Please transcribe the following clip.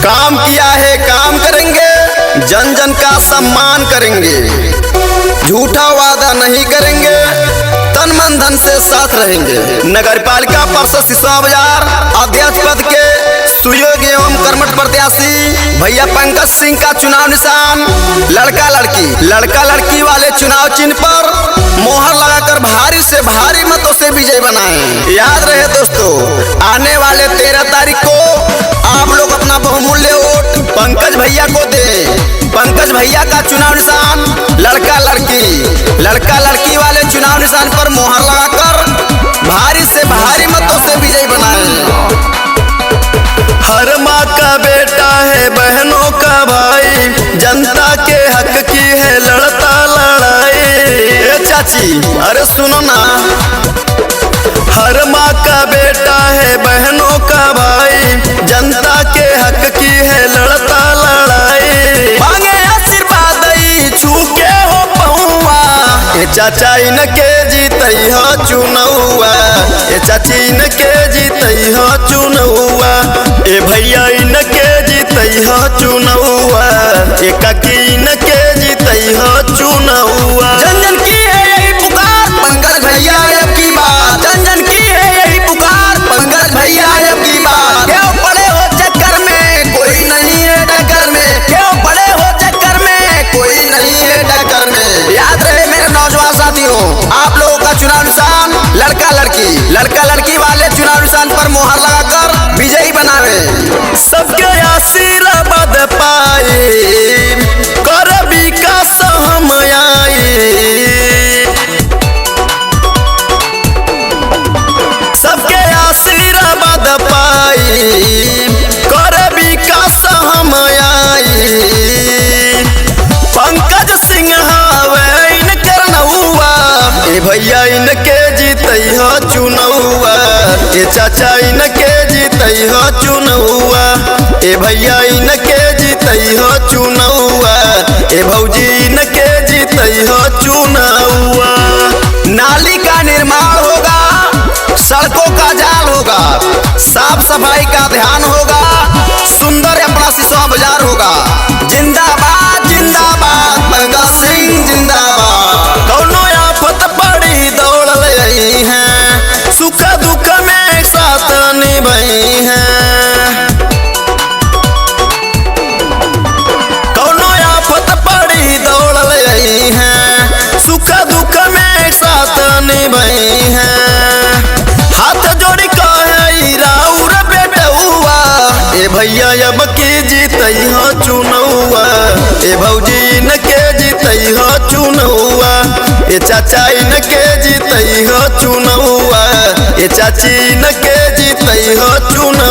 काम किया है काम करेंगे, जन जन का सम्मान करेंगे, झूठा वादा नहीं करेंगे, तन मन धन से साथ रहेंगे। नगर पालिका परिषद सिसवा बाजार अध्यक्ष पद के सुयोग्य एवं कर्मठ प्रत्याशी भैया पंकज सिंह का चुनाव निशान लड़का लड़की वाले चुनाव चिन्ह पर मोहर लगाकर भारी से भारी मतों से विजय बनाएं। याद रहे दोस्तों, आने वाले 13 तारीख को आप लोग अपना बहुमूल्य वोट पंकज भैया को दें। पंकज भैया का चुनाव निशान लड़का लड़की वाले चुनाव निशान पर मोहर लगाकर भारी से भारी मतों से विजय बनाएं। हर माँ का बेटा है बहनों का भाई, जनता के हक की है लड़ता लड़ाई। ए चाची अरे सुनो ना, हर माँ का बेटा है बहनों का भाई, जनता के हक की है लड़ता लड़ाई। मांगे आशीर्वाद छू के हो पहुआ, ए चाचा इनके जीतई हो चुनौआ, ए चाची इनके जीतई हो चुनौआ, ए भैया इनके जीतई हो चुनौआ, ए काकी इनके जीतई हो चुनौआ। जन जन की है यही पुकार पंकज भैया अब की बात, जन जन की है यही पुकार पंकज भैया अब की बात। क्यों पड़े हो चक्कर में कोई नहीं है टक्कर में, क्यों पड़े हो चक्कर में कोई नहीं है टक्कर में। याद रहे मेरे नौजवान साथियों, आप लोगों का चुनाव निशान लड़का लड़की वाले चुनाव निशान पर मोहर लगाकर विजयी बनावे। सबके आशीर्वाद पाए कर विकास हम आए, सबके आशीर्वाद पाए कर विकास हम आए। पंकज सिंह हवे इनकर नौआ, ए भैया इनके जीतई हो चुनौआ, ए चाचा इनके जीतई हो चुनौआ, ए भैया इनके जीतई हो चुनौआ, ए भौजी इनके जीतई हो चुनौआ। नाली का निर्माण होगा, सड़कों का जाल होगा, साफ सफाई का ध्यान होगा, सुंदर अपना सिसवा बाजार होगा। जिंदाबाद जिंदाबाद पंकज सिंह जिंदाबाद। कौनो आफत पड़ी दौड़ रही है, सुख दुख में साथ निभाई है। कौनो आफत पड़ी दौड़ रही है, सुख दुख में साथ निभाई है। हाथ जोड़ी कहे राउर बेटुआ, ए भैया अब की जीतई हो चुनौआ, ए भौजी इनके जीतई हो चुनौआ, ए चाचा इनके जीतई हो चुनौआ, ए चाची इनके जीतई हो चुनौआ।